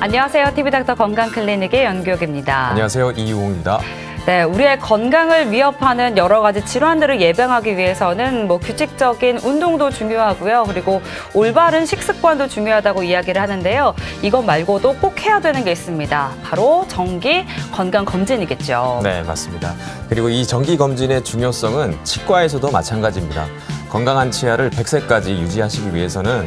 안녕하세요. TV닥터 건강클리닉의 연규혁입니다. 안녕하세요. 이유홍입니다. 네, 우리의 건강을 위협하는 여러 가지 질환들을 예방하기 위해서는 규칙적인 운동도 중요하고요. 그리고 올바른 식습관도 중요하다고 이야기를 하는데요. 이것 말고도 꼭 해야 되는 게 있습니다. 바로 정기 건강검진이겠죠. 네, 맞습니다. 그리고 이 정기검진의 중요성은 치과에서도 마찬가지입니다. 건강한 치아를 100세까지 유지하시기 위해서는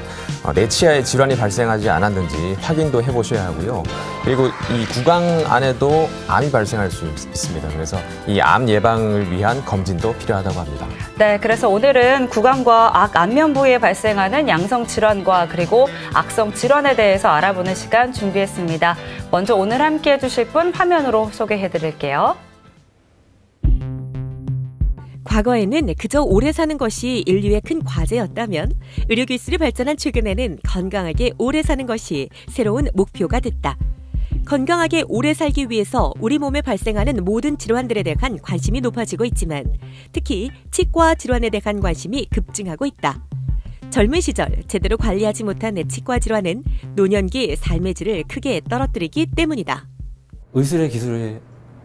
내 치아에 질환이 발생하지 않았는지 확인도 해보셔야 하고요. 그리고 이 구강 안에도 암이 발생할 수 있습니다. 그래서 이 암 예방을 위한 검진도 필요하다고 합니다. 네, 그래서 오늘은 구강과 악 안면 부위에 발생하는 양성 질환과 그리고 악성 질환에 대해서 알아보는 시간 준비했습니다. 먼저 오늘 함께 해주실 분 화면으로 소개해드릴게요. 과거에는 그저 오래 사는 것이 인류의 큰 과제였다면 의료기술이 발전한 최근에는 건강하게 오래 사는 것이 새로운 목표가 됐다. 건강하게 오래 살기 위해서 우리 몸에 발생하는 모든 질환들에 대한 관심이 높아지고 있지만 특히 치과 질환에 대한 관심이 급증하고 있다. 젊은 시절 제대로 관리하지 못한 치과 질환은 노년기 삶의 질을 크게 떨어뜨리기 때문이다. 의술의 기술의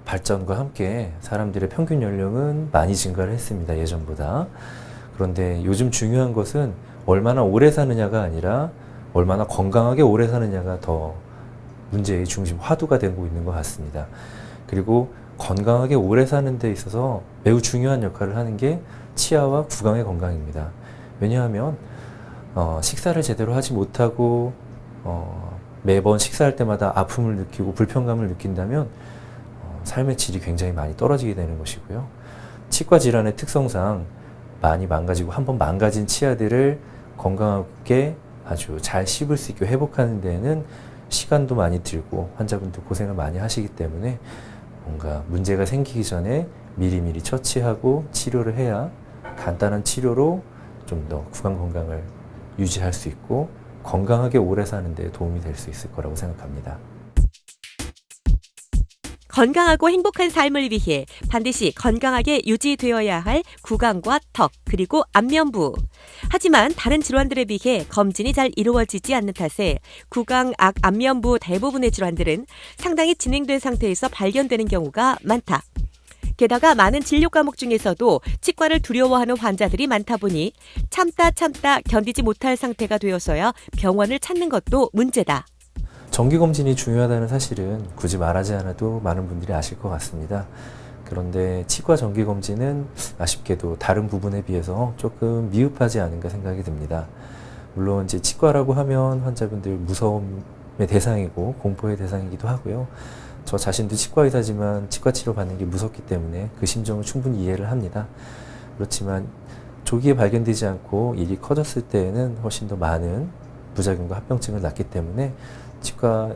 발전과 함께 사람들의 평균 연령은 많이 증가를 했습니다. 예전보다. 그런데 요즘 중요한 것은 얼마나 오래 사느냐가 아니라 얼마나 건강하게 오래 사느냐가 더 문제의 중심, 화두가 되고 있는 것 같습니다. 그리고 건강하게 오래 사는 데 있어서 매우 중요한 역할을 하는 게 치아와 구강의 건강입니다. 왜냐하면 식사를 제대로 하지 못하고 매번 식사할 때마다 아픔을 느끼고 불편감을 느낀다면 삶의 질이 굉장히 많이 떨어지게 되는 것이고요. 치과 질환의 특성상 많이 망가지고 한번 망가진 치아들을 건강하게 아주 잘 씹을 수 있게 회복하는 데에는 시간도 많이 들고 환자분도 고생을 많이 하시기 때문에 뭔가 문제가 생기기 전에 미리미리 처치하고 치료를 해야 간단한 치료로 좀 더 구강 건강을 유지할 수 있고 건강하게 오래 사는 데 도움이 될 수 있을 거라고 생각합니다. 건강하고 행복한 삶을 위해 반드시 건강하게 유지되어야 할 구강과 턱 그리고 안면부. 하지만 다른 질환들에 비해 검진이 잘 이루어지지 않는 탓에 구강, 악, 안면부 대부분의 질환들은 상당히 진행된 상태에서 발견되는 경우가 많다. 게다가 많은 진료 과목 중에서도 치과를 두려워하는 환자들이 많다 보니 참다 견디지 못할 상태가 되어서야 병원을 찾는 것도 문제다. 정기검진이 중요하다는 사실은 굳이 말하지 않아도 많은 분들이 아실 것 같습니다. 그런데 치과 정기검진은 아쉽게도 다른 부분에 비해서 조금 미흡하지 않은가 생각이 듭니다. 물론 이제 치과라고 하면 환자분들 무서움의 대상이고 공포의 대상이기도 하고요. 저 자신도 치과 의사지만 치과 치료 받는 게 무섭기 때문에 그 심정을 충분히 이해를 합니다. 그렇지만 조기에 발견되지 않고 일이 커졌을 때에는 훨씬 더 많은 부작용과 합병증을 낳기 때문에 치과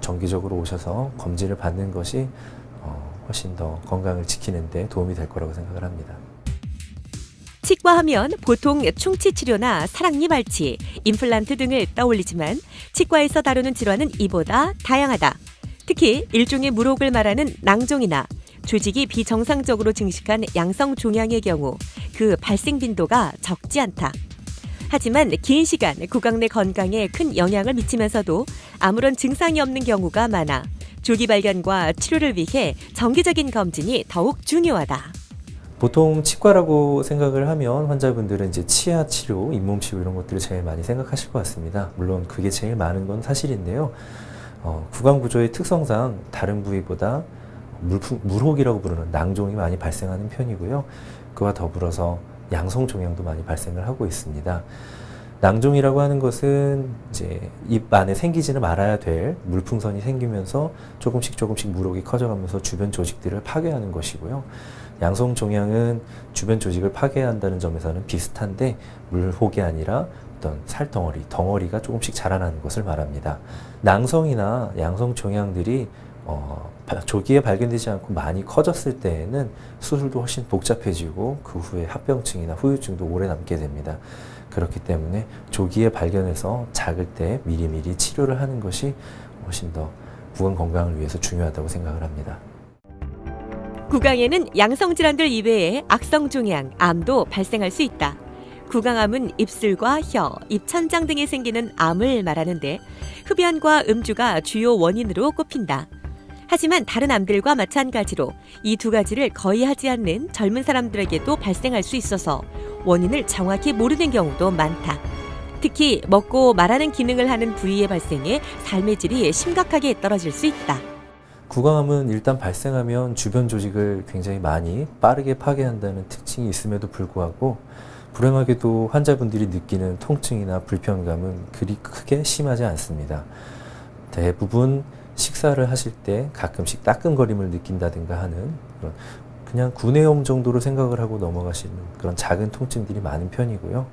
정기적으로 오셔서 검진을 받는 것이 훨씬 더 건강을 지키는 데 도움이 될 거라고 생각을 합니다. 치과 하면 보통 충치 치료나 사랑니 발치, 임플란트 등을 떠올리지만 치과에서 다루는 질환은 이보다 다양하다. 특히 일종의 물혹을 말하는 낭종이나 조직이 비정상적으로 증식한 양성 종양의 경우 그 발생 빈도가 적지 않다. 하지만 긴 시간 구강 내 건강에 큰 영향을 미치면서도 아무런 증상이 없는 경우가 많아 조기 발견과 치료를 위해 정기적인 검진이 더욱 중요하다. 보통 치과라고 생각을 하면 환자분들은 이제 치아 치료, 잇몸 치료 이런 것들을 제일 많이 생각하실 것 같습니다. 물론 그게 제일 많은 건 사실인데요. 구강 구조의 특성상 다른 부위보다 물혹이라고 부르는 낭종이 많이 발생하는 편이고요. 그와 더불어서 양성 종양도 많이 발생을 하고 있습니다. 낭종이라고 하는 것은 이제 입 안에 생기지는 말아야 될 물풍선이 생기면서 조금씩 물혹이 커져가면서 주변 조직들을 파괴하는 것이고요. 양성 종양은 주변 조직을 파괴한다는 점에서는 비슷한데 물혹이 아니라 어떤 덩어리가 조금씩 자라나는 것을 말합니다. 낭성이나 양성 종양들이 조기에 발견되지 않고 많이 커졌을 때에는 수술도 훨씬 복잡해지고 그 후에 합병증이나 후유증도 오래 남게 됩니다. 그렇기 때문에 조기에 발견해서 작을 때 미리미리 치료를 하는 것이 훨씬 더 구강 건강을 위해서 중요하다고 생각을 합니다. 구강에는 양성 질환들 이외에 악성 종양, 암도 발생할 수 있다. 구강암은 입술과 혀, 입천장 등에 생기는 암을 말하는데 흡연과 음주가 주요 원인으로 꼽힌다. 하지만 다른 암들과 마찬가지로 이 두 가지를 거의 하지 않는 젊은 사람들에게도 발생할 수 있어서 원인을 정확히 모르는 경우도 많다. 특히 먹고 말하는 기능을 하는 부위의 발생에 삶의 질이 심각하게 떨어질 수 있다. 구강암은 일단 발생하면 주변 조직을 굉장히 많이 빠르게 파괴한다는 특징이 있음에도 불구하고 불행하게도 환자분들이 느끼는 통증이나 불편감은 그리 크게 심하지 않습니다. 대부분 식사를 하실 때 가끔씩 따끔거림을 느낀다든가 하는 그냥 구내염 정도로 생각을 하고 넘어가시는 그런 작은 통증들이 많은 편이고요.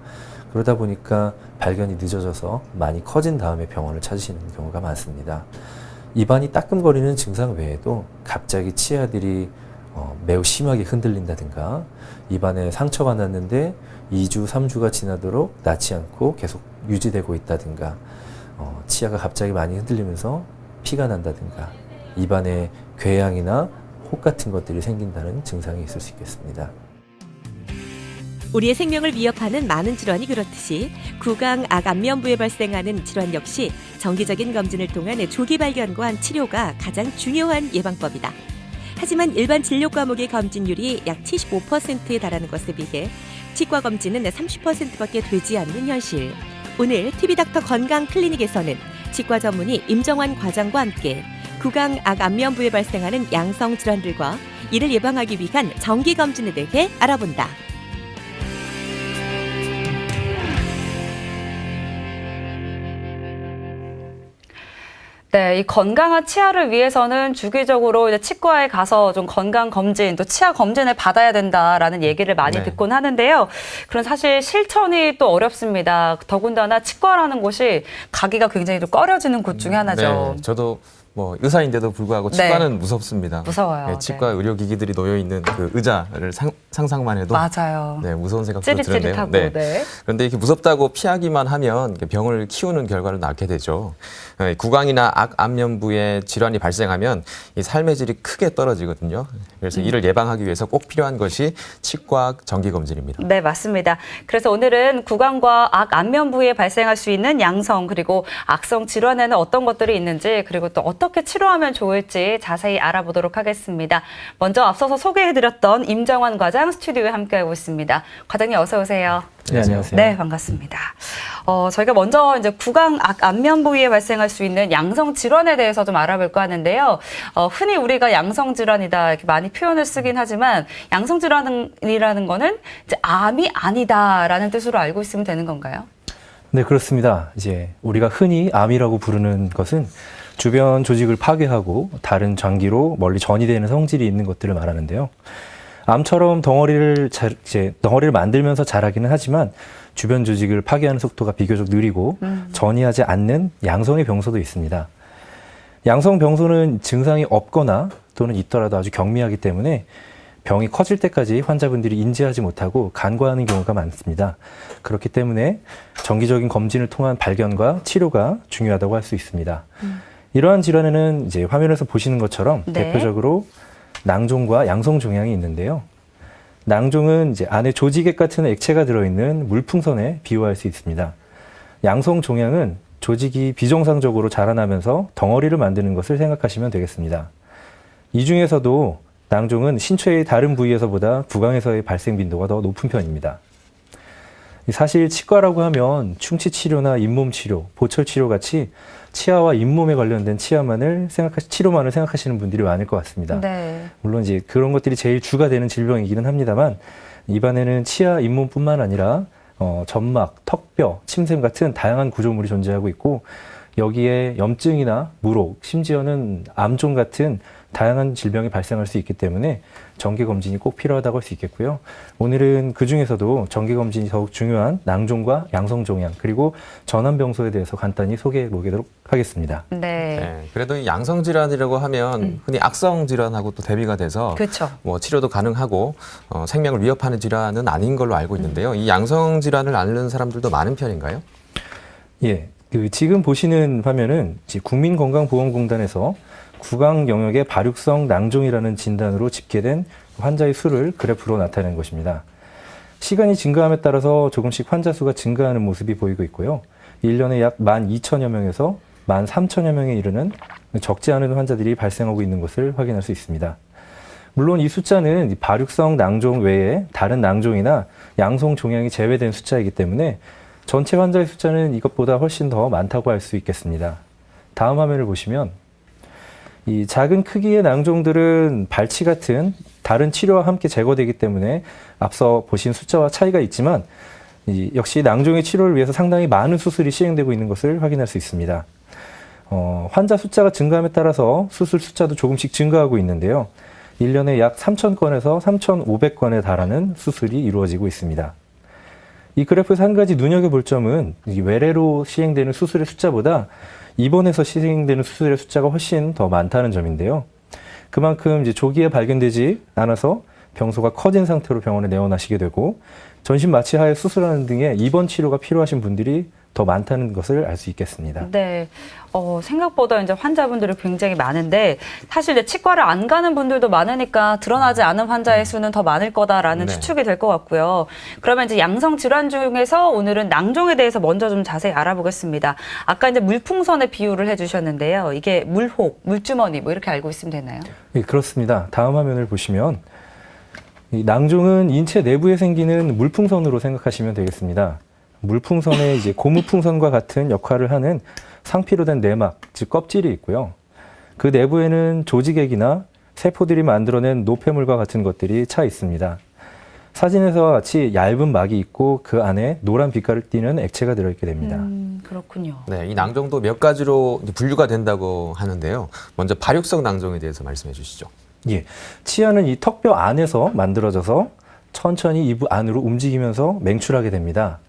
그러다 보니까 발견이 늦어져서 많이 커진 다음에 병원을 찾으시는 경우가 많습니다. 입안이 따끔거리는 증상 외에도 갑자기 치아들이 매우 심하게 흔들린다든가 입안에 상처가 났는데 2주, 3주가 지나도록 낫지 않고 계속 유지되고 있다든가 치아가 갑자기 많이 흔들리면서 피가 난다든가 입안에 궤양이나 혹 같은 것들이 생긴다는 증상이 있을 수 있겠습니다. 우리의 생명을 위협하는 많은 질환이 그렇듯이 구강 악 안면부에 발생하는 질환 역시 정기적인 검진을 통한 조기 발견과 치료가 가장 중요한 예방법이다. 하지만 일반 진료 과목의 검진율이 약 75%에 달하는 것에 비해 치과 검진은 30%밖에 되지 않는 현실. 오늘 TV닥터 건강 클리닉에서는 치과 전문의 임정환 과장과 함께 구강 악 안면부에 발생하는 양성 질환들과 이를 예방하기 위한 정기 검진에 대해 알아본다. 네, 이 건강한 치아를 위해서는 주기적으로 이제 치과에 가서 좀 건강 검진, 또 치아 검진을 받아야 된다라는 얘기를 많이 네. 듣곤 하는데요. 그런 사실 실천이 또 어렵습니다. 더군다나 치과라는 곳이 가기가 굉장히 좀 꺼려지는 곳 중에 하나죠. 네, 저도 뭐 의사인데도 불구하고 치과는 무섭습니다. 무서워요. 네, 치과 의료기기들이 놓여 있는 그 의자를 상상만 해도 맞아요. 네, 무서운 생각도 드는데요. 찌릿찌릿하고. 네. 네. 그런데 이렇게 무섭다고 피하기만 하면 병을 키우는 결과를 낳게 되죠. 구강이나 악 안면부에 질환이 발생하면 이 삶의 질이 크게 떨어지거든요. 그래서 이를 예방하기 위해서 꼭 필요한 것이 치과 정기 검진입니다. 네, 맞습니다. 그래서 오늘은 구강과 악 안면부에 발생할 수 있는 양성 그리고 악성 질환에는 어떤 것들이 있는지 그리고 또 어떻게 치료하면 좋을지 자세히 알아보도록 하겠습니다. 먼저 앞서서 소개해드렸던 임정환 과장 스튜디오에 함께하고 있습니다. 과장님 어서 오세요. 네, 안녕하세요. 네, 반갑습니다. 저희가 먼저 이제 구강 악 안면 부위에 발생할 수 있는 양성 질환에 대해서 좀 알아볼까 하는데요. 흔히 우리가 양성 질환이다 이렇게 많이 표현을 쓰긴 하지만 양성 질환이라는 거는 이제 암이 아니다라는 뜻으로 알고 있으면 되는 건가요? 네, 그렇습니다. 이제 우리가 흔히 암이라고 부르는 것은 주변 조직을 파괴하고 다른 장기로 멀리 전이되는 성질이 있는 것들을 말하는데요. 암처럼 덩어리를 만들면서 자라기는 하지만 주변 조직을 파괴하는 속도가 비교적 느리고 전이하지 않는 양성의 병소도 있습니다. 양성 병소는 증상이 없거나 또는 있더라도 아주 경미하기 때문에 병이 커질 때까지 환자분들이 인지하지 못하고 간과하는 경우가 많습니다. 그렇기 때문에 정기적인 검진을 통한 발견과 치료가 중요하다고 할 수 있습니다. 이러한 질환에는 이제 화면에서 보시는 것처럼 네. 대표적으로 낭종과 양성 종양이 있는데요. 낭종은 이제 안에 조직액 같은 액체가 들어있는 물풍선에 비유할 수 있습니다. 양성 종양은 조직이 비정상적으로 자라나면서 덩어리를 만드는 것을 생각하시면 되겠습니다. 이 중에서도 낭종은 신체의 다른 부위에서보다 구강에서의 발생 빈도가 더 높은 편입니다. 사실 치과라고 하면 충치 치료나 잇몸 치료, 보철 치료 같이 치아와 잇몸에 관련된 치료만을 생각하시는 분들이 많을 것 같습니다. 네. 물론 이제 그런 것들이 제일 주가 되는 질병이기는 합니다만 입안에는 치아, 잇몸뿐만 아니라 점막, 턱뼈, 침샘 같은 다양한 구조물이 존재하고 있고 여기에 염증이나 물혹, 심지어는 암종 같은 다양한 질병이 발생할 수 있기 때문에 정기검진이 꼭 필요하다고 할 수 있겠고요. 오늘은 그중에서도 정기검진이 더욱 중요한 낭종과 양성종양 그리고 전암병소에 대해서 간단히 소개해 보도록 하겠습니다. 네. 네, 그래도 이 양성 질환이라고 하면 흔히 악성 질환하고 또 대비가 돼서 그렇죠. 뭐 치료도 가능하고 생명을 위협하는 질환은 아닌 걸로 알고 있는데요. 이 양성 질환을 앓는 사람들도 많은 편인가요? 예, 지금 보시는 화면은 국민건강보험공단에서 구강 영역의 발육성 낭종이라는 진단으로 집계된 환자의 수를 그래프로 나타낸 것입니다. 시간이 증가함에 따라서 조금씩 환자 수가 증가하는 모습이 보이고 있고요. 1년에 약 12,000여 명에서 13,000여 명에 이르는 적지 않은 환자들이 발생하고 있는 것을 확인할 수 있습니다. 물론 이 숫자는 발육성 낭종 외에 다른 낭종이나 양성 종양이 제외된 숫자이기 때문에 전체 환자의 숫자는 이것보다 훨씬 더 많다고 할 수 있겠습니다. 다음 화면을 보시면 이 작은 크기의 낭종들은 발치 같은 다른 치료와 함께 제거되기 때문에 앞서 보신 숫자와 차이가 있지만 역시 낭종의 치료를 위해서 상당히 많은 수술이 시행되고 있는 것을 확인할 수 있습니다. 환자 숫자가 증가함에 따라서 수술 숫자도 조금씩 증가하고 있는데요. 1년에 약 3,000건에서 3,500건에 달하는 수술이 이루어지고 있습니다. 이 그래프에서 한 가지 눈여겨볼 점은 외래로 시행되는 수술의 숫자보다 입원해서 시행되는 수술의 숫자가 훨씬 더 많다는 점인데요. 그만큼 이제 조기에 발견되지 않아서 병소가 커진 상태로 병원에 내원하시게 되고 전신 마취하에 수술하는 등의 입원 치료가 필요하신 분들이 더 많다는 것을 알 수 있겠습니다. 네, 생각보다 이제 환자분들이 굉장히 많은데 사실 이제 치과를 안 가는 분들도 많으니까 드러나지 않은 환자의 수는 더 많을 거다라는 네. 추측이 될 것 같고요. 그러면 이제 양성 질환 중에서 오늘은 낭종에 대해서 먼저 좀 자세히 알아보겠습니다. 아까 이제 물풍선의 비유를 해주셨는데요. 이게 물혹, 물주머니 뭐 이렇게 알고 있으면 되나요? 네, 그렇습니다. 다음 화면을 보시면 이 낭종은 인체 내부에 생기는 물풍선으로 생각하시면 되겠습니다. 물풍선에 이제 고무풍선과 같은 역할을 하는 상피로 된 내막, 즉 껍질이 있고요. 그 내부에는 조직액이나 세포들이 만들어낸 노폐물과 같은 것들이 차 있습니다. 사진에서와 같이 얇은 막이 있고 그 안에 노란 빛깔을 띠는 액체가 들어있게 됩니다. 그렇군요. 네, 이 낭종도 몇 가지로 분류가 된다고 하는데요. 먼저 발육성 낭종에 대해서 말씀해 주시죠. 예, 치아는 이 턱뼈 안에서 만들어져서 천천히 입 안으로 움직이면서 맹출하게 됩니다.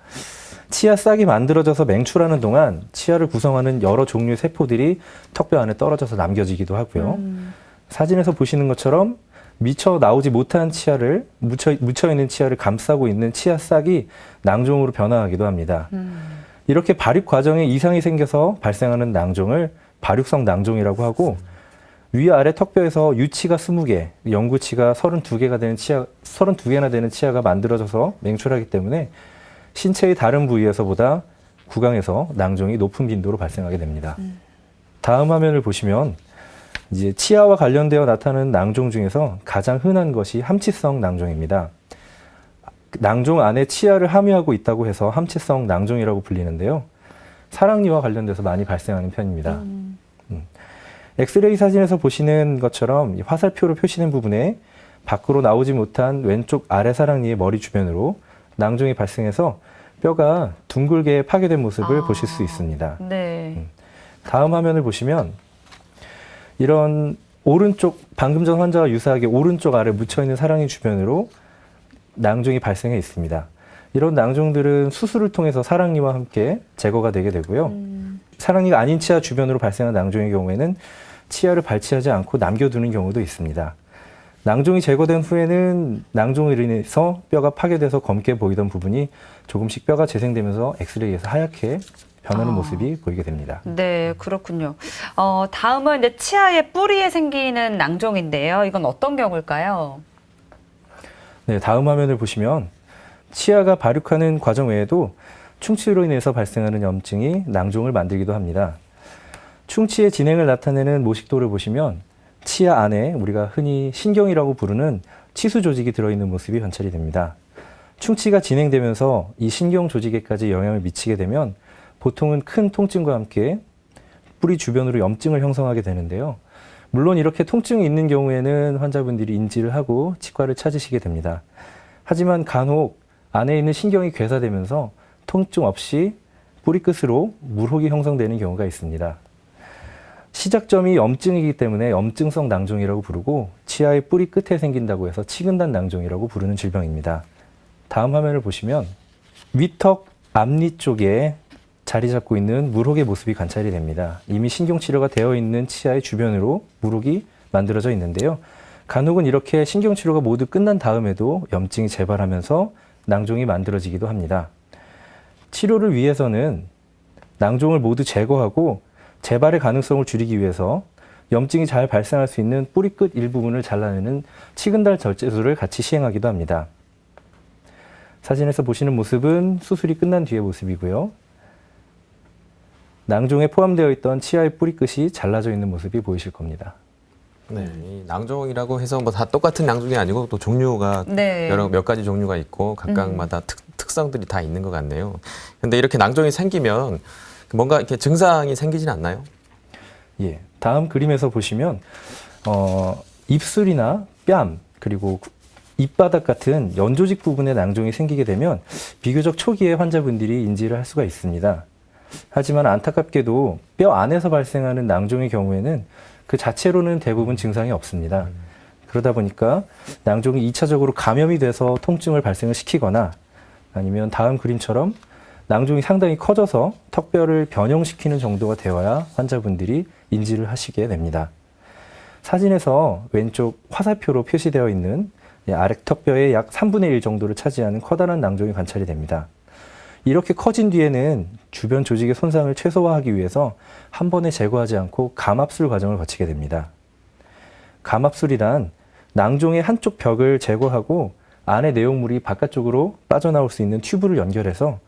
치아 싹이 만들어져서 맹출하는 동안 치아를 구성하는 여러 종류의 세포들이 턱뼈 안에 떨어져서 남겨지기도 하고요. 사진에서 보시는 것처럼 미처 나오지 못한 치아를 묻혀있는 치아를 감싸고 있는 치아 싹이 낭종으로 변화하기도 합니다. 이렇게 발육 과정에 이상이 생겨서 발생하는 낭종을 발육성 낭종이라고 하고 위아래 턱뼈에서 유치가 20개, 영구치가 32개나 되는 치아가 만들어져서 맹출하기 때문에 신체의 다른 부위에서보다 구강에서 낭종이 높은 빈도로 발생하게 됩니다. 다음 화면을 보시면 이제 치아와 관련되어 나타나는 낭종 중에서 가장 흔한 것이 함치성 낭종입니다. 낭종 안에 치아를 함유하고 있다고 해서 함치성 낭종이라고 불리는데요. 사랑니와 관련돼서 많이 발생하는 편입니다. 엑스레이 사진에서 보시는 것처럼 화살표로 표시된 부분에 밖으로 나오지 못한 왼쪽 아래 사랑니의 머리 주변으로 낭종이 발생해서 뼈가 둥글게 파괴된 모습을 보실 수 있습니다. 네. 다음 화면을 보시면 이런 오른쪽, 방금 전 환자와 유사하게 오른쪽 아래 묻혀있는 사랑니 주변으로 낭종이 발생해 있습니다. 이런 낭종들은 수술을 통해서 사랑니와 함께 제거가 되게 되고요. 사랑니가 아닌 치아 주변으로 발생한 낭종의 경우에는 치아를 발치하지 않고 남겨두는 경우도 있습니다. 낭종이 제거된 후에는 낭종으로 인해서 뼈가 파괴돼서 검게 보이던 부분이 조금씩 뼈가 재생되면서 엑스레이에서 하얗게 변하는 모습이 보이게 됩니다. 네, 그렇군요. 다음은 이제 치아의 뿌리에 생기는 낭종인데요. 이건 어떤 경우일까요? 네, 다음 화면을 보시면 치아가 발육하는 과정 외에도 충치로 인해서 발생하는 염증이 낭종을 만들기도 합니다. 충치의 진행을 나타내는 모식도를 보시면 치아 안에 우리가 흔히 신경이라고 부르는 치수 조직이 들어있는 모습이 관찰이 됩니다. 충치가 진행되면서 이 신경 조직에까지 영향을 미치게 되면 보통은 큰 통증과 함께 뿌리 주변으로 염증을 형성하게 되는데요. 물론 이렇게 통증이 있는 경우에는 환자분들이 인지를 하고 치과를 찾으시게 됩니다. 하지만 간혹 안에 있는 신경이 괴사되면서 통증 없이 뿌리 끝으로 물혹이 형성되는 경우가 있습니다. 시작점이 염증이기 때문에 염증성 낭종이라고 부르고 치아의 뿌리 끝에 생긴다고 해서 치근단 낭종이라고 부르는 질병입니다. 다음 화면을 보시면 위턱 앞니 쪽에 자리 잡고 있는 물혹의 모습이 관찰이 됩니다. 이미 신경치료가 되어 있는 치아의 주변으로 물혹이 만들어져 있는데요. 간혹은 이렇게 신경치료가 모두 끝난 다음에도 염증이 재발하면서 낭종이 만들어지기도 합니다. 치료를 위해서는 낭종을 모두 제거하고 재발의 가능성을 줄이기 위해서 염증이 잘 발생할 수 있는 뿌리 끝 일부분을 잘라내는 치근달 절제술을 같이 시행하기도 합니다. 사진에서 보시는 모습은 수술이 끝난 뒤의 모습이고요. 낭종에 포함되어 있던 치아의 뿌리끝이 잘라져 있는 모습이 보이실 겁니다. 네, 이 낭종이라고 해서 뭐 다 똑같은 낭종이 아니고 또 종류가 네. 몇 가지 종류가 있고 각각마다 특성들이 다 있는 것 같네요. 근데 이렇게 낭종이 생기면 뭔가 이렇게 증상이 생기진 않나요? 예, 다음 그림에서 보시면 입술이나 뺨 그리고 입바닥 같은 연조직 부분에 낭종이 생기게 되면 비교적 초기에 환자분들이 인지를 할 수가 있습니다. 하지만 안타깝게도 뼈 안에서 발생하는 낭종의 경우에는 그 자체로는 대부분 증상이 없습니다. 그러다 보니까 낭종이 2차적으로 감염이 돼서 통증을 발생을 시키거나 아니면 다음 그림처럼 낭종이 상당히 커져서 턱뼈를 변형시키는 정도가 되어야 환자분들이 인지를 하시게 됩니다. 사진에서 왼쪽 화살표로 표시되어 있는 아래 턱뼈의 약 3분의 1 정도를 차지하는 커다란 낭종이 관찰이 됩니다. 이렇게 커진 뒤에는 주변 조직의 손상을 최소화하기 위해서 한 번에 제거하지 않고 감압술 과정을 거치게 됩니다. 감압술이란 낭종의 한쪽 벽을 제거하고 안의 내용물이 바깥쪽으로 빠져나올 수 있는 튜브를 연결해서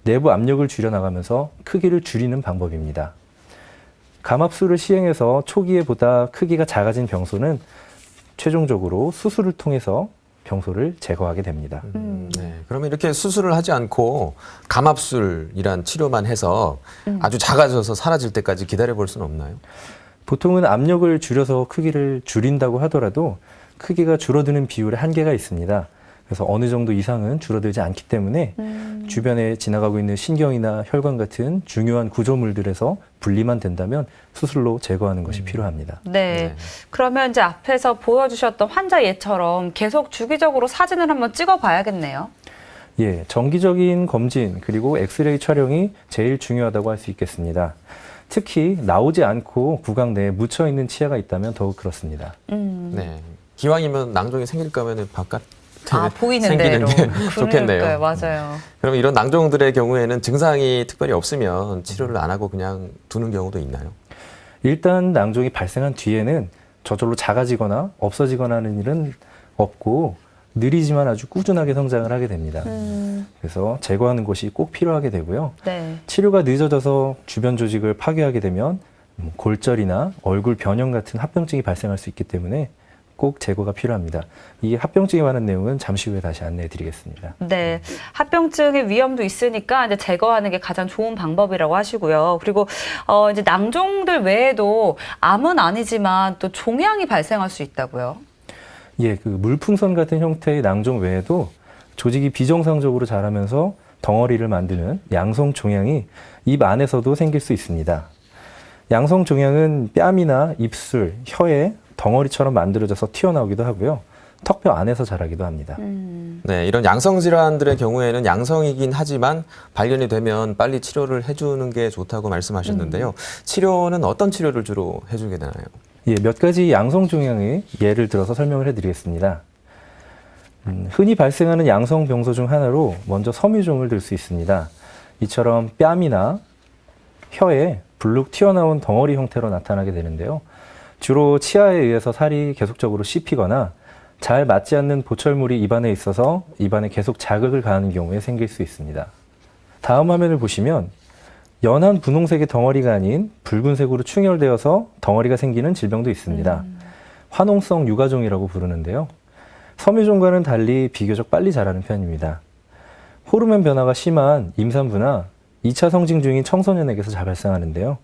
내부 압력을 줄여나가면서 크기를 줄이는 방법입니다. 감압술을 시행해서 초기에 보다 크기가 작아진 병소는 최종적으로 수술을 통해서 병소를 제거하게 됩니다. 네, 그러면 이렇게 수술을 하지 않고 감압술이란 치료만 해서 아주 작아져서 사라질 때까지 기다려 볼 수는 없나요? 보통은 압력을 줄여서 크기를 줄인다고 하더라도 크기가 줄어드는 비율에 한계가 있습니다. 그래서 어느 정도 이상은 줄어들지 않기 때문에 주변에 지나가고 있는 신경이나 혈관 같은 중요한 구조물들에서 분리만 된다면 수술로 제거하는 것이 필요합니다. 네. 네. 그러면 이제 앞에서 보여주셨던 환자 예처럼 계속 주기적으로 사진을 한번 찍어봐야겠네요. 예, 정기적인 검진 그리고 엑스레이 촬영이 제일 중요하다고 할 수 있겠습니다. 특히 나오지 않고 구강 내에 묻혀 있는 치아가 있다면 더욱 그렇습니다. 네. 기왕이면 낭종이 생길 거면은 바깥에 보이는 생기는 대로. 게 그러니까요. 좋겠네요. 맞아요. 그럼 이런 낭종들의 경우에는 증상이 특별히 없으면 치료를 안 하고 그냥 두는 경우도 있나요? 일단 낭종이 발생한 뒤에는 저절로 작아지거나 없어지거나 하는 일은 없고 느리지만 아주 꾸준하게 성장을 하게 됩니다. 그래서 제거하는 것이 꼭 필요하게 되고요. 네. 치료가 늦어져서 주변 조직을 파괴하게 되면 골절이나 얼굴 변형 같은 합병증이 발생할 수 있기 때문에 꼭 제거가 필요합니다. 이 합병증에 관한 내용은 잠시 후에 다시 안내해 드리겠습니다. 네, 합병증의 위험도 있으니까 이제 제거하는 게 가장 좋은 방법이라고 하시고요. 그리고 이제 낭종들 외에도 암은 아니지만 또 종양이 발생할 수 있다고요. 예, 그 물풍선 같은 형태의 낭종 외에도 조직이 비정상적으로 자라면서 덩어리를 만드는 양성 종양이 입 안에서도 생길 수 있습니다. 양성 종양은 뺨이나 입술, 혀에 덩어리처럼 만들어져서 튀어나오기도 하고요. 턱뼈 안에서 자라기도 합니다. 네, 이런 양성 질환들의 경우에는 양성이긴 하지만 발견이 되면 빨리 치료를 해주는 게 좋다고 말씀하셨는데요. 치료는 어떤 치료를 주로 해주게 되나요? 예, 몇 가지 양성 종양의 예를 들어서 설명을 해드리겠습니다. 흔히 발생하는 양성 병소 중 하나로 먼저 섬유종을 들 수 있습니다. 이처럼 뺨이나 혀에 불룩 튀어나온 덩어리 형태로 나타나게 되는데요. 주로 치아에 의해서 살이 계속적으로 씹히거나 잘 맞지 않는 보철물이 입안에 있어서 입안에 계속 자극을 가하는 경우에 생길 수 있습니다. 다음 화면을 보시면 연한 분홍색의 덩어리가 아닌 붉은색으로 충혈되어서 덩어리가 생기는 질병도 있습니다. 화농성 유가종이라고 부르는데요. 섬유종과는 달리 비교적 빨리 자라는 편입니다. 호르몬 변화가 심한 임산부나 2차 성징 중인 청소년에게서 잘 발생하는데요.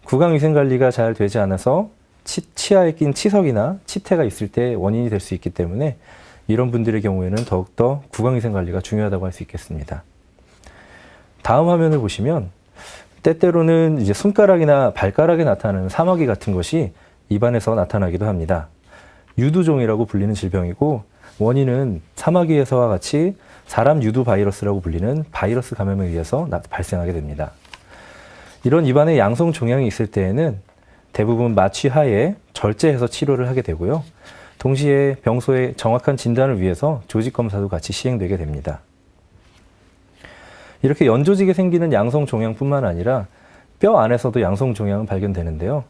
구강위생관리가 잘 되지 않아서 치아에 낀 치석이나 치태가 있을 때 원인이 될 수 있기 때문에 이런 분들의 경우에는 더욱더 구강위생관리가 중요하다고 할 수 있겠습니다. 다음 화면을 보시면 때때로는 이제 손가락이나 발가락에 나타나는 사마귀 같은 것이 입안에서 나타나기도 합니다. 유두종이라고 불리는 질병이고 원인은 사마귀에서와 같이 사람 유두 바이러스라고 불리는 바이러스 감염에 의해서 발생하게 됩니다. 이런 입안에 양성 종양이 있을 때에는 대부분 마취하에 절제해서 치료를 하게 되고요. 동시에 병소의 정확한 진단을 위해서 조직 검사도 같이 시행되게 됩니다. 이렇게 연조직에 생기는 양성 종양뿐만 아니라 뼈 안에서도 양성 종양은 발견되는데요.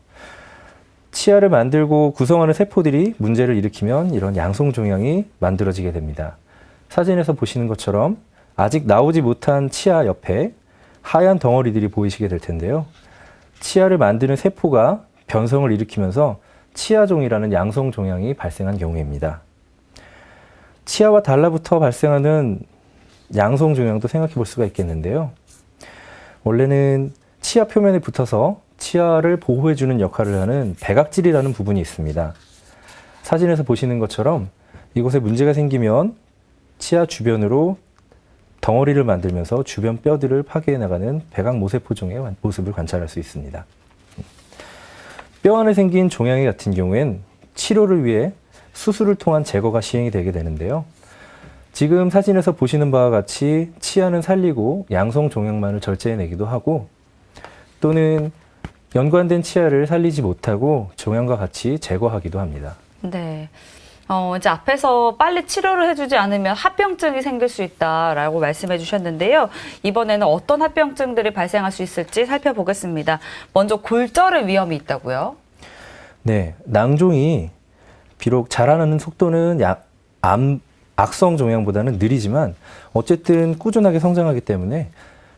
치아를 만들고 구성하는 세포들이 문제를 일으키면 이런 양성 종양이 만들어지게 됩니다. 사진에서 보시는 것처럼 아직 나오지 못한 치아 옆에 하얀 덩어리들이 보이시게 될 텐데요. 치아를 만드는 세포가 변성을 일으키면서 치아종이라는 양성 종양이 발생한 경우입니다. 치아와 달라붙어 발생하는 양성 종양도 생각해 볼 수가 있겠는데요. 원래는 치아 표면에 붙어서 치아를 보호해주는 역할을 하는 백악질이라는 부분이 있습니다. 사진에서 보시는 것처럼 이곳에 문제가 생기면 치아 주변으로 덩어리를 만들면서 주변 뼈들을 파괴해 나가는 백악모세포종의 모습을 관찰할 수 있습니다. 뼈 안에 생긴 종양이 같은 경우엔 치료를 위해 수술을 통한 제거가 시행이 되게 되는데요. 지금 사진에서 보시는 바와 같이 치아는 살리고 양성 종양만을 절제해내기도 하고, 또는 연관된 치아를 살리지 못하고 종양과 같이 제거하기도 합니다. 네. 이제 앞에서 빨리 치료를 해주지 않으면 합병증이 생길 수 있다라고 말씀해 주셨는데요. 이번에는 어떤 합병증들이 발생할 수 있을지 살펴보겠습니다. 먼저 골절의 위험이 있다고요? 네, 낭종이 비록 자라나는 속도는 악성 종양보다는 느리지만 어쨌든 꾸준하게 성장하기 때문에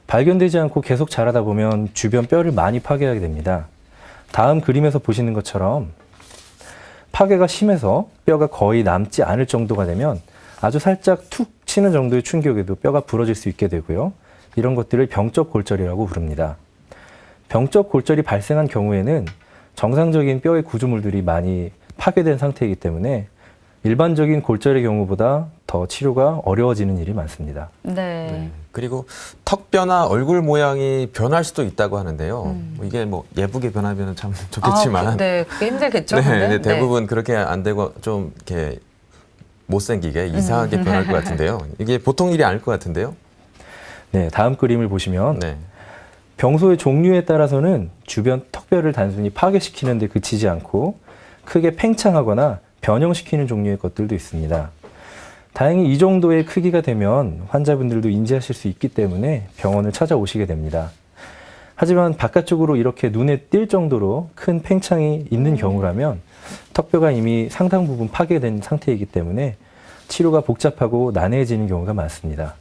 발견되지 않고 계속 자라다 보면 주변 뼈를 많이 파괴하게 됩니다. 다음 그림에서 보시는 것처럼 파괴가 심해서 뼈가 거의 남지 않을 정도가 되면 아주 살짝 툭 치는 정도의 충격에도 뼈가 부러질 수 있게 되고요. 이런 것들을 병적 골절이라고 부릅니다. 병적 골절이 발생한 경우에는 정상적인 뼈의 구조물들이 많이 파괴된 상태이기 때문에 일반적인 골절의 경우보다 더 치료가 어려워지는 일이 많습니다. 네. 그리고 턱뼈나 얼굴 모양이 변할 수도 있다고 하는데요. 이게 뭐 예쁘게 변하면 참 좋겠지만, 네, 그게 힘들겠죠. 네, 근데? 대부분 그렇게 안 되고 좀 이렇게 못생기게 이상하게 변할 것 같은데요. 이게 보통 일이 아닐 것 같은데요. 네, 다음 그림을 보시면 네. 병소의 종류에 따라서는 주변 턱뼈를 단순히 파괴시키는 데 그치지 않고 크게 팽창하거나 변형시키는 종류의 것들도 있습니다. 다행히 이 정도의 크기가 되면 환자분들도 인지하실 수 있기 때문에 병원을 찾아오시게 됩니다. 하지만 바깥쪽으로 이렇게 눈에 띌 정도로 큰 팽창이 있는 경우라면 턱뼈가 이미 상당 부분 파괴된 상태이기 때문에 치료가 복잡하고 난해해지는 경우가 많습니다.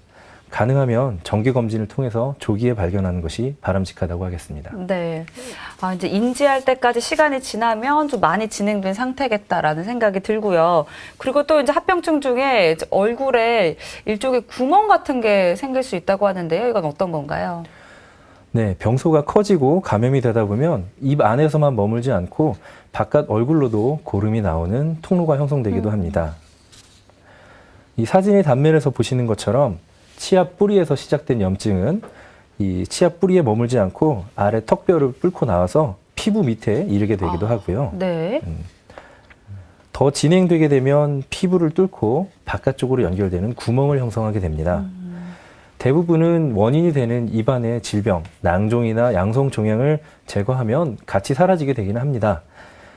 가능하면 정기검진을 통해서 조기에 발견하는 것이 바람직하다고 하겠습니다. 네. 이제 인지할 때까지 시간이 지나면 좀 많이 진행된 상태겠다라는 생각이 들고요. 그리고 또 이제 합병증 중에 이제 얼굴에 일종의 구멍 같은 게 생길 수 있다고 하는데요. 이건 어떤 건가요? 네, 병소가 커지고 감염이 되다 보면 입 안에서만 머물지 않고 바깥 얼굴로도 고름이 나오는 통로가 형성되기도 합니다. 이 사진의 단면에서 보시는 것처럼 치아 뿌리에서 시작된 염증은 이 치아 뿌리에 머물지 않고 아래 턱뼈를 뚫고 나와서 피부 밑에 이르게 되기도 하고요. 네. 더 진행되게 되면 피부를 뚫고 바깥쪽으로 연결되는 구멍을 형성하게 됩니다. 대부분은 원인이 되는 입안의 질병, 낭종이나 양성 종양을 제거하면 같이 사라지게 되기는 합니다.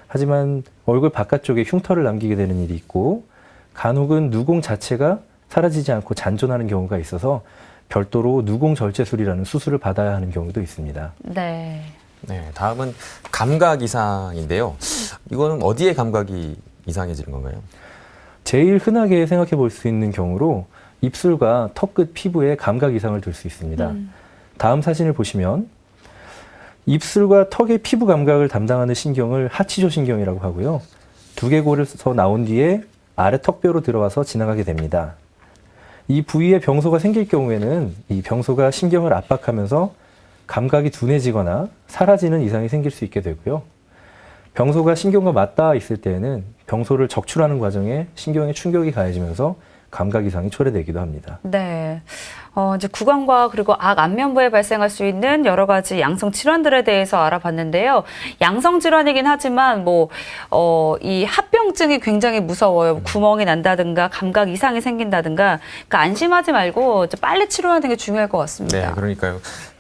하지만 얼굴 바깥쪽에 흉터를 남기게 되는 일이 있고, 간혹은 누공 자체가 사라지지 않고 잔존하는 경우가 있어서 별도로 누공 절제술이라는 수술을 받아야 하는 경우도 있습니다. 네. 네, 다음은 감각 이상인데요. 이거는 어디에 감각이 이상해지는 건가요? 제일 흔하게 생각해 볼 수 있는 경우로 입술과 턱끝 피부에 감각 이상을 들 수 있습니다. 다음 사진을 보시면 입술과 턱의 피부 감각을 담당하는 신경을 하치조 신경이라고 하고요. 두개골에서 나온 뒤에 아래 턱뼈로 들어와서 지나가게 됩니다. 이 부위에 병소가 생길 경우에는 이 병소가 신경을 압박하면서 감각이 둔해지거나 사라지는 이상이 생길 수 있게 되고요. 병소가 신경과 맞닿아 있을 때에는 병소를 적출하는 과정에 신경에 충격이 가해지면서 감각 이상이 초래되기도 합니다. 네. 이제 구강과 그리고 안면부에 발생할 수 있는 여러 가지 양성 질환들에 대해서 알아봤는데요. 양성 질환이긴 하지만 이 합병증이 굉장히 무서워요. 구멍이 난다든가 감각 이상이 생긴다든가. 그러니까 안심하지 말고 이제 빨리 치료하는 게 중요할 것 같습니다. 네, 그러니까요.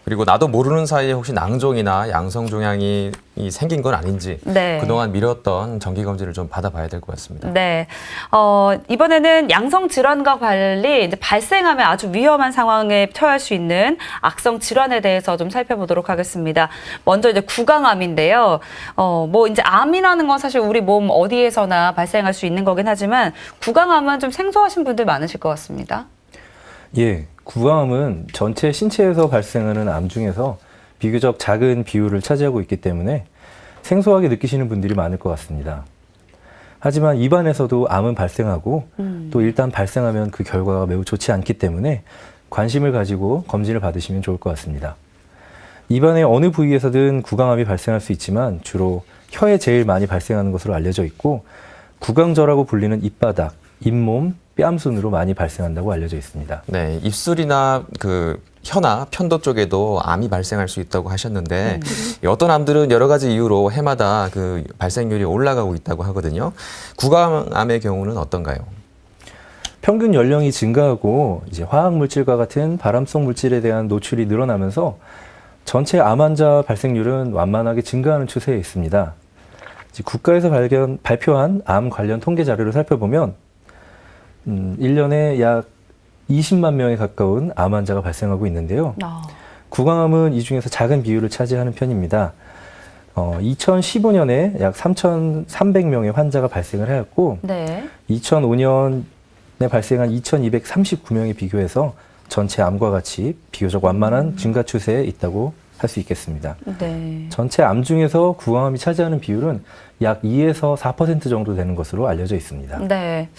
그리고 나도 모르는 사이에 혹시 낭종이나 양성종양이 생긴 건 아닌지 네. 그동안 미뤘던 정기검진을 좀 받아봐야 될 것 같습니다. 네. 이번에는 양성 질환과 관리, 이제 발생하면 아주 위험한 상황에 처할 수 있는 악성 질환에 대해서 좀 살펴보도록 하겠습니다. 먼저 이제 구강암인데요. 뭐 이제 암이라는 건 사실 우리 몸 어디에서나 발생할 수 있는 거긴 하지만 구강암은 좀 생소하신 분들 많으실 것 같습니다. 예, 구강암은 전체 신체에서 발생하는 암 중에서 비교적 작은 비율을 차지하고 있기 때문에 생소하게 느끼시는 분들이 많을 것 같습니다. 하지만 입안에서도 암은 발생하고 또 일단 발생하면 그 결과가 매우 좋지 않기 때문에 관심을 가지고 검진을 받으시면 좋을 것 같습니다. 입안의 어느 부위에서든 구강암이 발생할 수 있지만 주로 혀에 제일 많이 발생하는 것으로 알려져 있고 구강저라고 불리는 입바닥, 잇몸, 뺨 순으로 많이 발생한다고 알려져 있습니다. 네, 입술이나 그 혀나 편도 쪽에도 암이 발생할 수 있다고 하셨는데 어떤 암들은 여러 가지 이유로 해마다 그 발생률이 올라가고 있다고 하거든요. 구강암의 경우는 어떤가요? 평균 연령이 증가하고 이제 화학 물질과 같은 발암성 물질에 대한 노출이 늘어나면서 전체 암 환자 발생률은 완만하게 증가하는 추세에 있습니다. 국가에서 발표한 암 관련 통계 자료를 살펴보면 1년에 약 20만 명에 가까운 암 환자가 발생하고 있는데요. 구강암은 이 중에서 작은 비율을 차지하는 편입니다. 2015년에 약 3,300명의 환자가 발생을 하였고 네. 2005년에 발생한 2,239명에 비교해서 전체 암과 같이 비교적 완만한 증가 추세에 있다고 할 수 있겠습니다. 네. 전체 암 중에서 구강암이 차지하는 비율은 약 2에서 4% 정도 되는 것으로 알려져 있습니다. 네.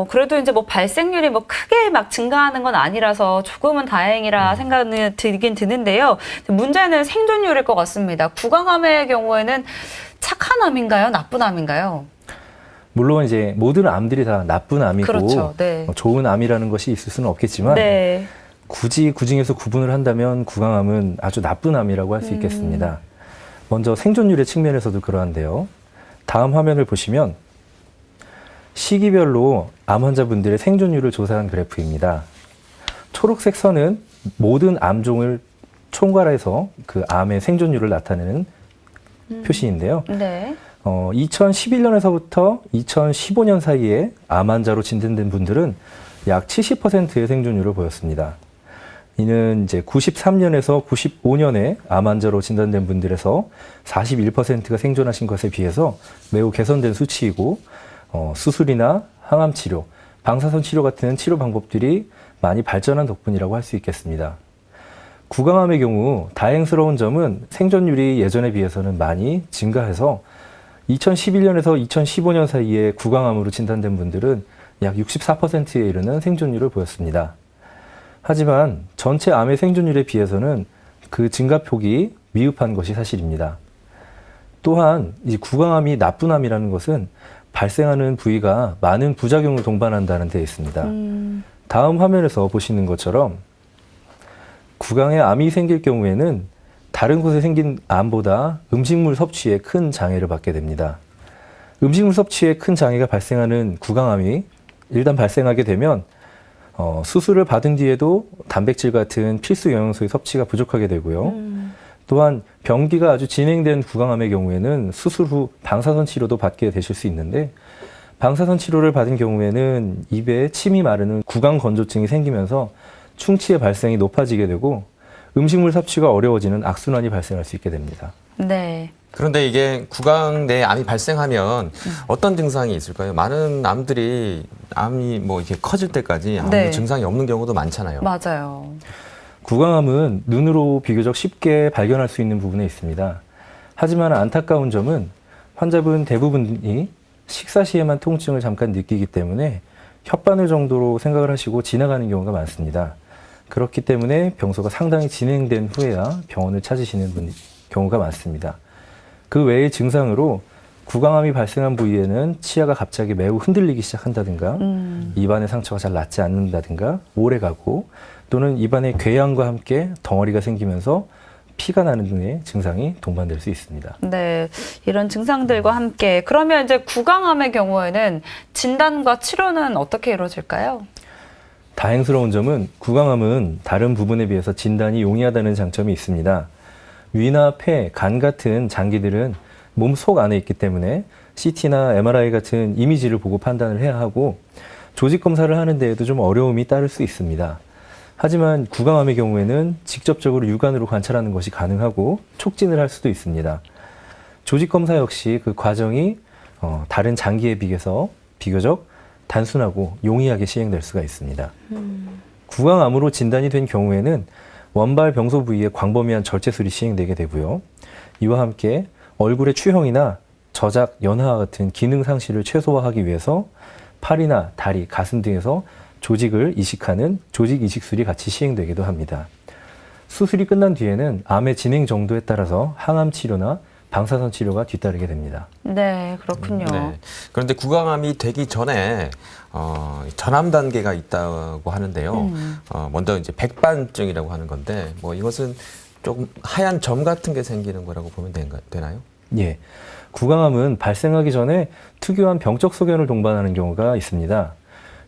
그래도 이제 뭐 발생률이 뭐 크게 막 증가하는 건 아니라서 조금은 다행이라 생각은 들긴 드는데요. 문제는 생존율일 것 같습니다. 구강암의 경우에는 착한 암인가요? 나쁜 암인가요? 물론 이제 모든 암들이 다 나쁜 암이고 그렇죠. 네. 좋은 암이라는 것이 있을 수는 없겠지만 네. 굳이 그 중에서 구분을 한다면 구강암은 아주 나쁜 암이라고 할 수 있겠습니다. 먼저 생존율의 측면에서도 그러한데요. 다음 화면을 보시면 시기별로 암 환자분들의 생존율을 조사한 그래프입니다. 초록색 선은 모든 암종을 총괄해서 그 암의 생존율을 나타내는 표시인데요. 네. 2011년에서부터 2015년 사이에 암 환자로 진단된 분들은 약 70%의 생존율을 보였습니다. 이는 이제 93년에서 95년에 암 환자로 진단된 분들에서 41%가 생존하신 것에 비해서 매우 개선된 수치이고 수술이나 항암 치료, 방사선 치료 같은 치료 방법들이 많이 발전한 덕분이라고 할 수 있겠습니다. 구강암의 경우 다행스러운 점은 생존율이 예전에 비해서는 많이 증가해서 2011년에서 2015년 사이에 구강암으로 진단된 분들은 약 64%에 이르는 생존율을 보였습니다. 하지만 전체 암의 생존율에 비해서는 그 증가폭이 미흡한 것이 사실입니다. 또한 이 구강암이 나쁜 암이라는 것은 발생하는 부위가 많은 부작용을 동반한다는 데 있습니다. 다음 화면에서 보시는 것처럼 구강에 암이 생길 경우에는 다른 곳에 생긴 암보다 음식물 섭취에 큰 장애를 받게 됩니다. 음식물 섭취에 큰 장애가 발생하는 구강암이 일단 발생하게 되면 수술을 받은 뒤에도 단백질 같은 필수 영양소의 섭취가 부족하게 되고요. 또한 병기가 아주 진행된 구강암의 경우에는 수술 후 방사선 치료도 받게 되실 수 있는데 방사선 치료를 받은 경우에는 입에 침이 마르는 구강 건조증이 생기면서 충치의 발생이 높아지게 되고 음식물 섭취가 어려워지는 악순환이 발생할 수 있게 됩니다. 네. 그런데 이게 구강 내에 암이 발생하면 어떤 증상이 있을까요? 많은 암들이 암이 뭐 이렇게 커질 때까지 아무 네. 증상이 없는 경우도 많잖아요. 맞아요. 구강암은 눈으로 비교적 쉽게 발견할 수 있는 부분에 있습니다. 하지만 안타까운 점은 환자분 대부분이 식사 시에만 통증을 잠깐 느끼기 때문에 혓바늘 정도로 생각을 하시고 지나가는 경우가 많습니다. 그렇기 때문에 병소가 상당히 진행된 후에야 병원을 찾으시는 경우가 많습니다. 그 외의 증상으로 구강암이 발생한 부위에는 치아가 갑자기 매우 흔들리기 시작한다든가 입안의 상처가 잘 낫지 않는다든가 오래가고 또는 입안에 궤양과 함께 덩어리가 생기면서 피가 나는 등의 증상이 동반될 수 있습니다. 네, 이런 증상들과 함께 그러면 이제 구강암의 경우에는 진단과 치료는 어떻게 이루어질까요? 다행스러운 점은 구강암은 다른 부분에 비해서 진단이 용이하다는 장점이 있습니다. 위나 폐, 간 같은 장기들은 몸 속 안에 있기 때문에 CT나 MRI 같은 이미지를 보고 판단을 해야 하고 조직 검사를 하는 데에도 좀 어려움이 따를 수 있습니다. 하지만 구강암의 경우에는 직접적으로 육안으로 관찰하는 것이 가능하고 촉진을 할 수도 있습니다. 조직 검사 역시 그 과정이 다른 장기에 비해서 비교적 단순하고 용이하게 시행될 수가 있습니다. 구강암으로 진단이 된 경우에는 원발 병소 부위에 광범위한 절제술이 시행되게 되고요. 이와 함께 얼굴의 추형이나 저작, 연하 같은 기능 상실을 최소화하기 위해서 팔이나 다리, 가슴 등에서 조직을 이식하는 조직 이식술이 같이 시행되기도 합니다. 수술이 끝난 뒤에는 암의 진행 정도에 따라서 항암 치료나 방사선 치료가 뒤따르게 됩니다. 네, 그렇군요. 네. 그런데 구강암이 되기 전에 전암 단계가 있다고 하는데요. 먼저 이제 백반증이라고 하는 건데 뭐 이것은 조금 하얀 점 같은 게 생기는 거라고 보면 되나요? 예. 구강암은 발생하기 전에 특유한 병적 소견을 동반하는 경우가 있습니다.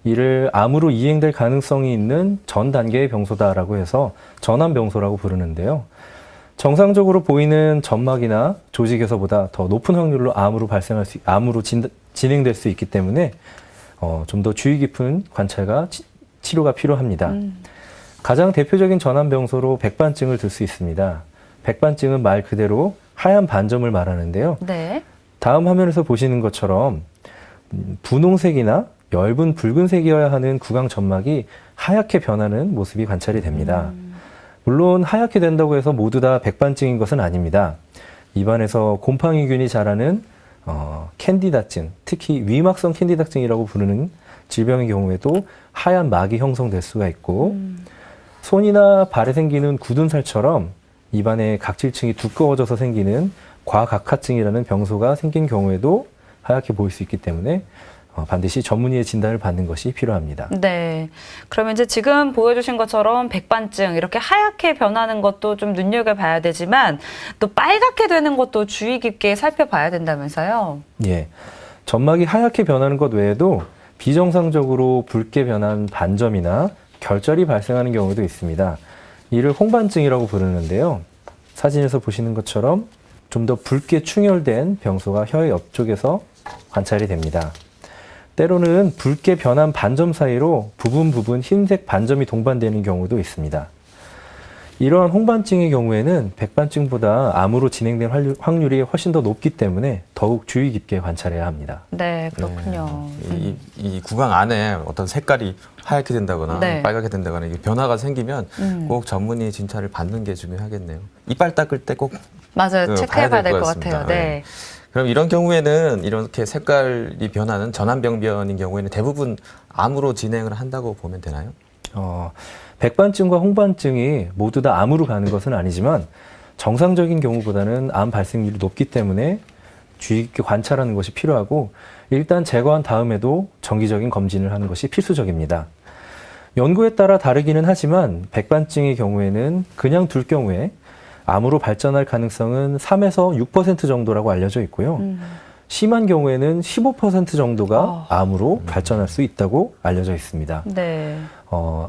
이를 암으로 이행될 가능성이 있는 전 단계의 병소다라고 해서 전암병소라고 부르는데요. 정상적으로 보이는 점막이나 조직에서보다 더 높은 확률로 암으로 진행될 수 있기 때문에 좀 더 주의 깊은 관찰과 치료가 필요합니다. 가장 대표적인 전암병소로 백반증을 들 수 있습니다. 백반증은 말 그대로 하얀 반점을 말하는데요. 네. 다음 화면에서 보시는 것처럼 분홍색이나 엷은 붉은색이어야 하는 구강 점막이 하얗게 변하는 모습이 관찰이 됩니다. 물론 하얗게 된다고 해서 모두 다 백반증인 것은 아닙니다. 입안에서 곰팡이균이 자라는 캔디다증, 특히 위막성 캔디다증이라고 부르는 질병의 경우에도 하얀 막이 형성될 수가 있고 손이나 발에 생기는 굳은 살처럼 입안의 각질층이 두꺼워져서 생기는 과각화증이라는 병소가 생긴 경우에도 하얗게 보일 수 있기 때문에 반드시 전문의의 진단을 받는 것이 필요합니다. 네. 그러면 이제 지금 보여주신 것처럼 백반증 이렇게 하얗게 변하는 것도 좀 눈여겨봐야 되지만 또 빨갛게 되는 것도 주의 깊게 살펴봐야 된다면서요? 예. 점막이 하얗게 변하는 것 외에도 비정상적으로 붉게 변한 반점이나 결절이 발생하는 경우도 있습니다. 이를 홍반증이라고 부르는데요. 사진에서 보시는 것처럼 좀 더 붉게 충혈된 병소가 혀의 옆쪽에서 관찰이 됩니다. 때로는 붉게 변한 반점 사이로 부분 흰색 반점이 동반되는 경우도 있습니다. 이러한 홍반증의 경우에는 백반증보다 암으로 진행될 확률이 훨씬 더 높기 때문에 더욱 주의 깊게 관찰해야 합니다. 네, 그렇군요. 이 구강 안에 어떤 색깔이 하얗게 된다거나 네. 빨갛게 된다거나 이게 변화가 생기면 꼭 전문의 진찰을 받는 게 중요하겠네요. 이빨 닦을 때 꼭 맞아요. 체크해봐야 될 것 같습니다. 같아요. 네. 그럼 이런 경우에는 이렇게 색깔이 변하는 전암병변인 경우에는 대부분 암으로 진행을 한다고 보면 되나요? 백반증과 홍반증이 모두 다 암으로 가는 것은 아니지만 정상적인 경우보다는 암 발생률이 높기 때문에 주의 깊게 관찰하는 것이 필요하고 일단 제거한 다음에도 정기적인 검진을 하는 것이 필수적입니다. 연구에 따라 다르기는 하지만 백반증의 경우에는 그냥 둘 경우에 암으로 발전할 가능성은 3에서 6% 정도라고 알려져 있고요. 심한 경우에는 15% 정도가 암으로 발전할 수 있다고 알려져 있습니다. 네.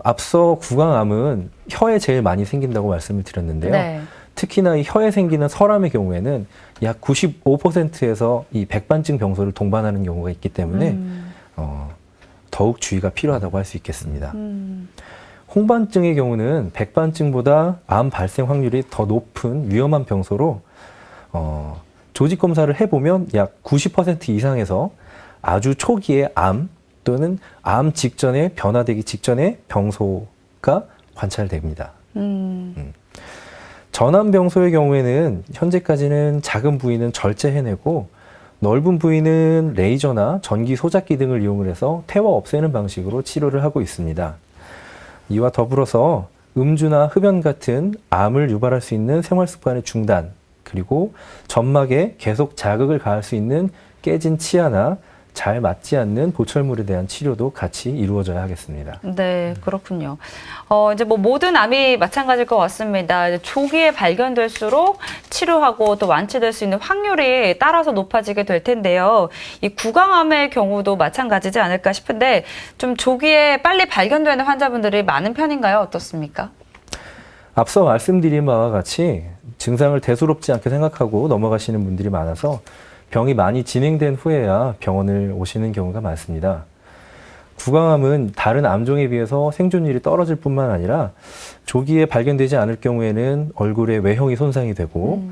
앞서 구강암은 혀에 제일 많이 생긴다고 말씀을 드렸는데요. 네. 특히나 이 혀에 생기는 설암의 경우에는 약 95%에서 이 백반증 병소를 동반하는 경우가 있기 때문에 더욱 주의가 필요하다고 할 수 있겠습니다. 홍반증의 경우는 백반증보다 암 발생 확률이 더 높은 위험한 병소로 조직 검사를 해보면 약 90% 이상에서 아주 초기의 암 또는 암 직전에 변화되기 직전의 병소가 관찰됩니다. 전암병소의 경우에는 현재까지는 작은 부위는 절제해내고 넓은 부위는 레이저나 전기 소작기 등을 이용을 해서 태워 없애는 방식으로 치료를 하고 있습니다. 이와 더불어서 음주나 흡연 같은 암을 유발할 수 있는 생활 습관의 중단, 그리고 점막에 계속 자극을 가할 수 있는 깨진 치아나 잘 맞지 않는 보철물에 대한 치료도 같이 이루어져야 하겠습니다. 네, 그렇군요. 이제 뭐 모든 암이 마찬가지일 것 같습니다. 이제 조기에 발견될수록 치료하고 또 완치될 수 있는 확률이 따라서 높아지게 될 텐데요. 이 구강암의 경우도 마찬가지지 않을까 싶은데 좀 조기에 빨리 발견되는 환자분들이 많은 편인가요? 어떻습니까? 앞서 말씀드린 바와 같이 증상을 대수롭지 않게 생각하고 넘어가시는 분들이 많아서 병이 많이 진행된 후에야 병원을 오시는 경우가 많습니다. 구강암은 다른 암종에 비해서 생존율이 떨어질 뿐만 아니라 조기에 발견되지 않을 경우에는 얼굴의 외형이 손상이 되고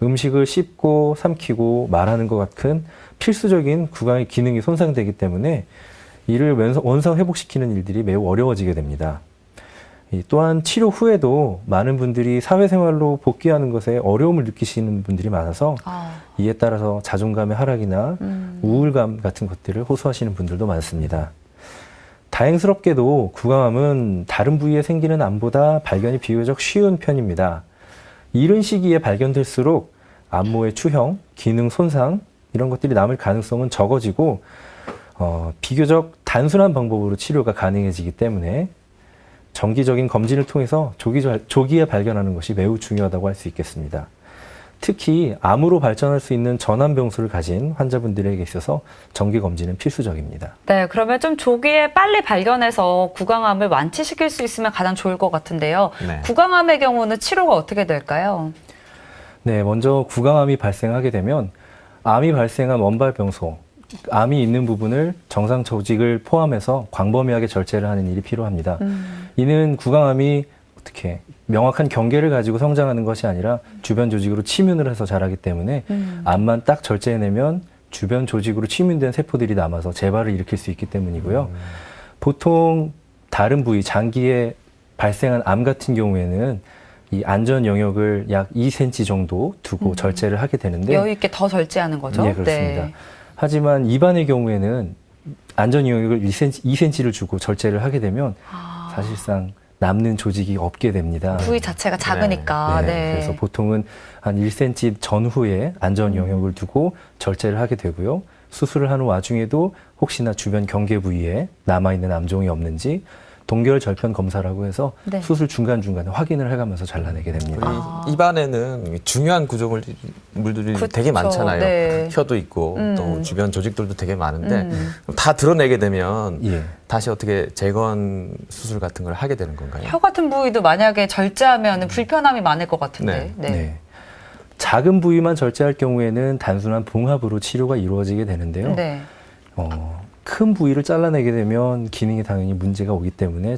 음식을 씹고 삼키고 말하는 것 같은 필수적인 구강의 기능이 손상되기 때문에 이를 원상 회복시키는 일들이 매우 어려워지게 됩니다. 또한 치료 후에도 많은 분들이 사회생활로 복귀하는 것에 어려움을 느끼시는 분들이 많아서 이에 따라서 자존감의 하락이나 우울감 같은 것들을 호소하시는 분들도 많습니다. 다행스럽게도 구강암은 다른 부위에 생기는 암보다 발견이 비교적 쉬운 편입니다. 이른 시기에 발견될수록 암모의 추형, 기능 손상 이런 것들이 남을 가능성은 적어지고 비교적 단순한 방법으로 치료가 가능해지기 때문에 정기적인 검진을 통해서 조기에 발견하는 것이 매우 중요하다고 할 수 있겠습니다. 특히 암으로 발전할 수 있는 전암병수를 가진 환자분들에게 있어서 정기 검진은 필수적입니다. 네, 그러면 좀 조기에 빨리 발견해서 구강암을 완치시킬 수 있으면 가장 좋을 것 같은데요. 네. 구강암의 경우는 치료가 어떻게 될까요? 네, 먼저 구강암이 발생하게 되면 암이 발생한 원발병소, 암이 있는 부분을 정상 조직을 포함해서 광범위하게 절제를 하는 일이 필요합니다. 이는 구강암이 어떻게 명확한 경계를 가지고 성장하는 것이 아니라 주변 조직으로 침윤을 해서 자라기 때문에 암만 딱 절제해내면 주변 조직으로 침윤된 세포들이 남아서 재발을 일으킬 수 있기 때문이고요. 보통 다른 부위, 장기에 발생한 암 같은 경우에는 이 안전 영역을 약 2cm 정도 두고 절제를 하게 되는데 여유 있게 더 절제하는 거죠? 네, 그렇습니다. 네. 하지만 입안의 경우에는 안전 영역을 2cm를 주고 절제를 하게 되면 사실상 남는 조직이 없게 됩니다. 부위 자체가 작으니까. 네. 그래서 보통은 한 1cm 전후에 안전 영역을 두고 절제를 하게 되고요. 수술을 하는 와중에도 혹시나 주변 경계 부위에 남아있는 암종이 없는지 동결 절편 검사라고 해서 네. 수술 중간중간에 확인을 해가면서 잘라내게 됩니다. 입안에는 중요한 구조물들이 그쵸, 되게 많잖아요. 네. 혀도 있고 또 주변 조직들도 되게 많은데 다 드러내게 되면 예. 다시 어떻게 재건 수술 같은 걸 하게 되는 건가요? 혀 같은 부위도 만약에 절제하면 불편함이 많을 것 같은데. 네. 네. 작은 부위만 절제할 경우에는 단순한 봉합으로 치료가 이루어지게 되는데요. 네. 큰 부위를 잘라내게 되면 기능에 당연히 문제가 오기 때문에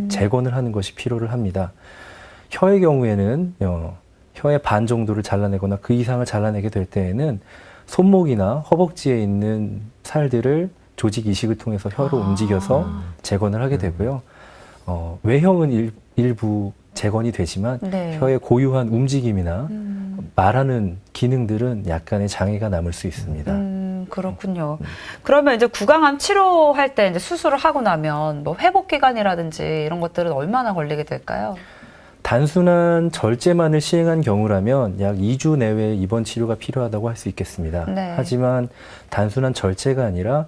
재건을 하는 것이 필요를 합니다. 혀의 경우에는 혀의 반 정도를 잘라내거나 그 이상을 잘라내게 될 때에는 손목이나 허벅지에 있는 살들을 조직 이식을 통해서 혀로 움직여서 재건을 하게 되고요. 외형은 일부 재건이 되지만 네. 혀의 고유한 움직임이나 말하는 기능들은 약간의 장애가 남을 수 있습니다. 그렇군요. 그러면 이제 구강암 치료할 때 이제 수술을 하고 나면 뭐 회복 기간이라든지 이런 것들은 얼마나 걸리게 될까요? 단순한 절제만을 시행한 경우라면 약 2주 내외에 입원 치료가 필요하다고 할 수 있겠습니다. 네. 하지만 단순한 절제가 아니라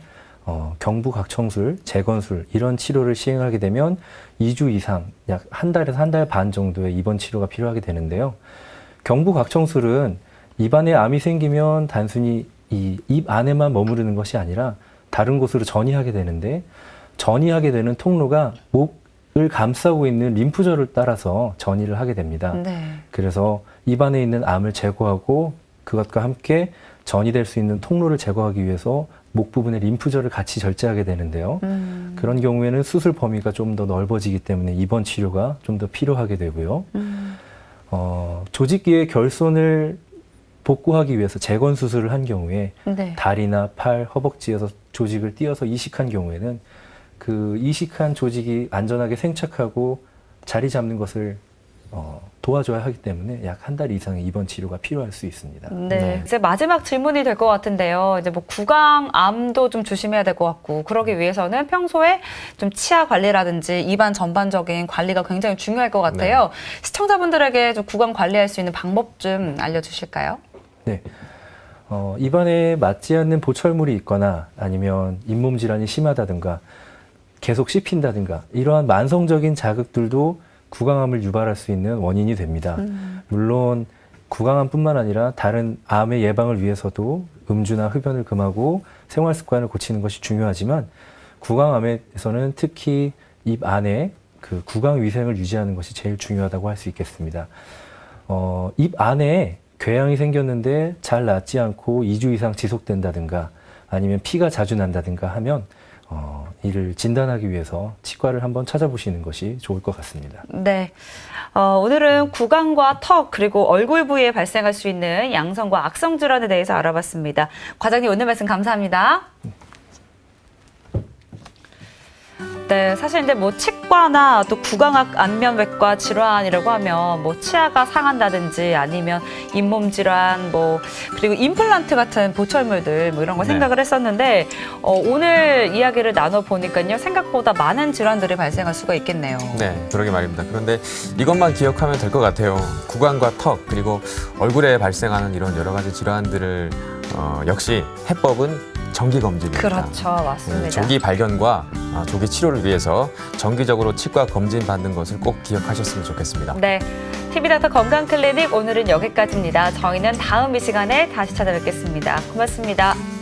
경부각청술, 재건술 이런 치료를 시행하게 되면 2주 이상, 약 한 달에서 한 달 반 정도의 입원 치료가 필요하게 되는데요. 경부각청술은 입안에 암이 생기면 단순히 이 입 안에만 머무르는 것이 아니라 다른 곳으로 전이하게 되는데 전이하게 되는 통로가 목을 감싸고 있는 림프절을 따라서 전이를 하게 됩니다. 네. 그래서 입안에 있는 암을 제거하고 그것과 함께 전이될 수 있는 통로를 제거하기 위해서 목 부분의 림프절을 같이 절제하게 되는데요. 그런 경우에는 수술 범위가 좀 더 넓어지기 때문에 입원 치료가 좀 더 필요하게 되고요. 조직기의 결손을 복구하기 위해서 재건 수술을 한 경우에 네. 다리나 팔, 허벅지에서 조직을 띄어서 이식한 경우에는 그 이식한 조직이 안전하게 생착하고 자리 잡는 것을 도와줘야 하기 때문에 약 한 달 이상의 입원 치료가 필요할 수 있습니다. 네. 이제 마지막 질문이 될 것 같은데요. 이제 뭐 구강암도 좀 조심해야 될 것 같고, 그러기 위해서는 평소에 좀 치아 관리라든지 입안 전반적인 관리가 굉장히 중요할 것 같아요. 시청자분들에게 좀 구강 관리할 수 있는 방법 좀 알려주실까요? 네. 입안에 맞지 않는 보철물이 있거나 아니면 잇몸 질환이 심하다든가 계속 씹힌다든가 이러한 만성적인 자극들도 구강암을 유발할 수 있는 원인이 됩니다. 물론 구강암뿐만 아니라 다른 암의 예방을 위해서도 음주나 흡연을 금하고 생활 습관을 고치는 것이 중요하지만 구강암에서는 특히 입 안에 그 구강 위생을 유지하는 것이 제일 중요하다고 할 수 있겠습니다. 입 안에 궤양이 생겼는데 잘 낫지 않고 2주 이상 지속된다든가 아니면 피가 자주 난다든가 하면 이를 진단하기 위해서 치과를 한번 찾아보시는 것이 좋을 것 같습니다. 네. 오늘은 구강과 턱 그리고 얼굴 부위에 발생할 수 있는 양성과 악성 질환에 대해서 알아봤습니다. 과장님 오늘 말씀 감사합니다. 네, 사실 근데 뭐 치과나 또 구강학 안면외과 질환이라고 하면 뭐 치아가 상한다든지 아니면 잇몸 질환 뭐 그리고 임플란트 같은 보철물들 뭐 이런 거 네. 생각을 했었는데 오늘 이야기를 나눠 보니까요 생각보다 많은 질환들이 발생할 수가 있겠네요. 네, 그러게 말입니다. 그런데 이것만 기억하면 될 것 같아요. 구강과 턱 그리고 얼굴에 발생하는 이런 여러 가지 질환들을 역시 해법은 정기 검진입니다. 그렇죠, 맞습니다. 조기 발견과 조기 치료를 위해서 정기적으로 치과 검진 받는 것을 꼭 기억하셨으면 좋겠습니다. 네, TV닥터 건강클리닉 오늘은 여기까지입니다. 저희는 다음 이 시간에 다시 찾아뵙겠습니다. 고맙습니다.